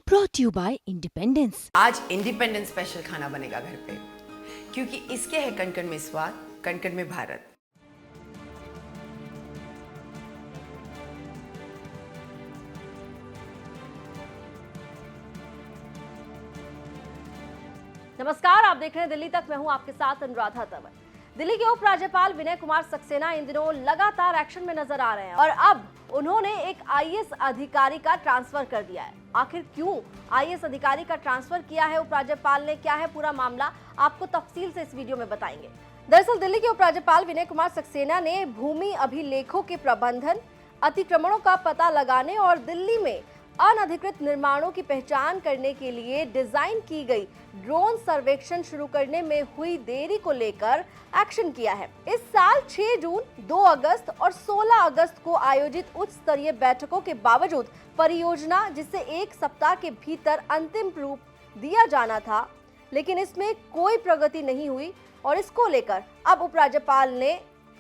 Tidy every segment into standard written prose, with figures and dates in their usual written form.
brought you by Independence। आज independence special खाना बनेगा घर पे, क्योंकि इसके है कण कण में स्वाद, कण कण में भारत। नमस्कार, आप देख रहे हैं दिल्ली तक। मैं हूं आपके साथ अनुराधा तंवर। दिल्ली के उपराज्यपाल विनय कुमार सक्सेना इन दिनों लगातार एक्शन में नजर आ रहे हैं और अब उन्होंने एक आईएएस अधिकारी का ट्रांसफर कर दिया है। आखिर क्यों आईएएस अधिकारी का ट्रांसफर किया है उपराज्यपाल ने, क्या है पूरा मामला, आपको तफसील से इस वीडियो में बताएंगे। दरअसल दिल्ली के उपराज्यपाल विनय कुमार सक्सेना ने भूमि अभिलेखों के प्रबंधन, अतिक्रमणों का पता लगाने और दिल्ली में अनधिकृत निर्माणों की पहचान करने के लिए डिजाइन की गई ड्रोन सर्वेक्षण शुरू करने में हुई देरी को लेकर एक्शन किया है। इस साल 6 जून, 2 अगस्त और 16 अगस्त को आयोजित उच्च स्तरीय बैठकों के बावजूद परियोजना, जिसे 1 सप्ताह के भीतर अंतिम रूप दिया जाना था, लेकिन इसमें कोई प्रगति नहीं हुई और इसको लेकर अब उपराज्यपाल ने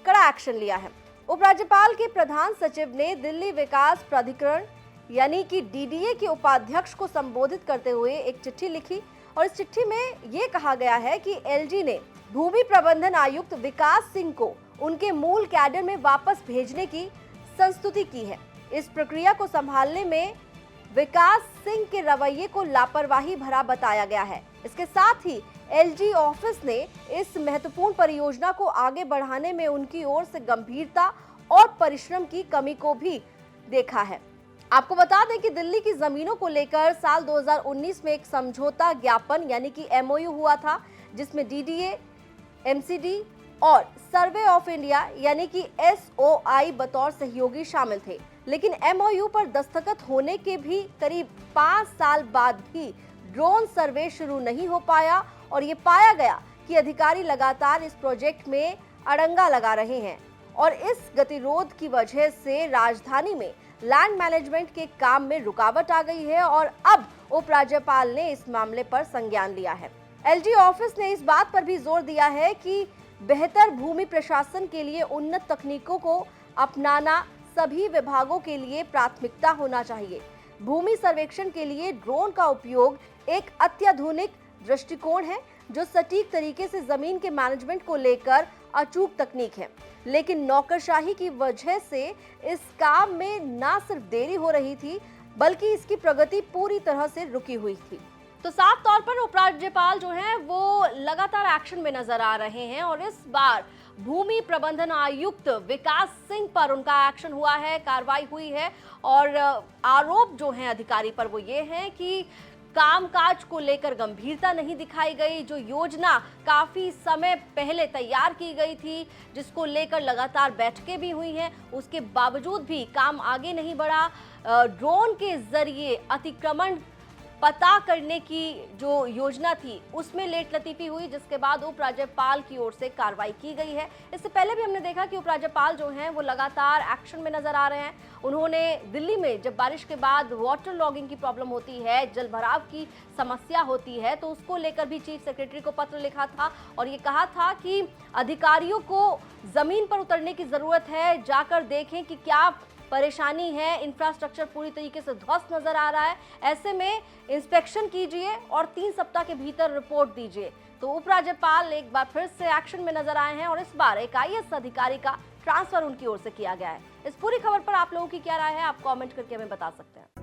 कड़ा एक्शन लिया है। उपराज्यपाल के प्रधान सचिव ने दिल्ली विकास प्राधिकरण यानी कि डीडीए के उपाध्यक्ष को संबोधित करते हुए एक चिट्ठी लिखी और इस चिट्ठी में ये कहा गया है कि एलजी ने भूमि प्रबंधन आयुक्त विकास सिंह को उनके मूल कैडर में वापस भेजने की संस्तुति की है। इस प्रक्रिया को संभालने में विकास सिंह के रवैये को लापरवाही भरा बताया गया है। इसके साथ ही एलजी ऑफिस ने इस महत्वपूर्ण परियोजना को आगे बढ़ाने में उनकी ओर से गंभीरता और परिश्रम की कमी को भी देखा है। आपको बता दें कि दिल्ली की जमीनों को लेकर साल 2019 में एक समझौता ज्ञापन यानी कि एमओयू हुआ था, जिसमें डीडीए, एमसीडी और सर्वे ऑफ इंडिया यानी कि एसओआई बतौर सहयोगी शामिल थे। लेकिन एमओयू पर दस्तखत होने के भी करीब 5 साल बाद भी ड्रोन सर्वे शुरू नहीं हो पाया और ये पाया गया कि अधिकारी लगातार इस प्रोजेक्ट में अड़ंगा लगा रहे हैं और इस गतिरोध की वजह से राजधानी में लैंड मैनेजमेंट के काम में रुकावट आ गई है और अब उपराज्यपाल ने इस मामले पर संज्ञान लिया है। एलजी ऑफिस ने इस बात पर भी जोर दिया है कि बेहतर भूमि प्रशासन के लिए उन्नत तकनीकों को अपनाना सभी विभागों के लिए प्राथमिकता होना चाहिए। भूमि सर्वेक्षण के लिए ड्रोन का उपयोग एक अत्याधुनिक दृष्टिकोण है जो सटीक तरीके से जमीन के मैनेजमेंट को लेकर अचूक तकनीक है, लेकिन नौकरशाही की वजह से इस काम में न सिर्फ देरी हो रही थी बल्कि इसकी प्रगति पूरी तरह से रुकी हुई थी। तो साफ तौर पर उपराज्यपाल जो हैं वो लगातार एक्शन में नजर आ रहे हैं और इस बार भूमि प्रबंधन आयुक्त विकास सिंह पर उनका एक्शन हुआ है, कार्रवाई हुई है और आरोप जो हैं अधिकारी पर वो ये हैं कि कामकाज को लेकर गंभीरता नहीं दिखाई गई। जो योजना काफी समय पहले तैयार की गई थी, जिसको लेकर लगातार बैठकें भी हुई हैं, उसके बावजूद भी काम आगे नहीं बढ़ा। ड्रोन के जरिए अतिक्रमण पता करने की जो योजना थी उसमें लेट लतीफी हुई, जिसके बाद उपराज्यपाल की ओर से कार्रवाई की गई है। इससे पहले भी हमने देखा कि उपराज्यपाल जो हैं वो लगातार एक्शन में नजर आ रहे हैं। उन्होंने दिल्ली में जब बारिश के बाद वाटर लॉगिंग की प्रॉब्लम होती है, जल भराव की समस्या होती है, तो उसको लेकर भी चीफ सेक्रेटरी को पत्र लिखा था और ये कहा था कि अधिकारियों को जमीन पर उतरने की जरूरत है, जाकर देखें कि क्या परेशानी है, इंफ्रास्ट्रक्चर पूरी तरीके से ध्वस्त नजर आ रहा है। ऐसे में इंस्पेक्शन कीजिए और 3 सप्ताह के भीतर रिपोर्ट दीजिए। तो उपराज्यपाल एक बार फिर से एक्शन में नजर आए हैं और इस बार एक आईएएस अधिकारी का ट्रांसफर उनकी ओर से किया गया है। इस पूरी खबर पर आप लोगों की क्या राय है, आप कमेंट करके हमें बता सकते हैं।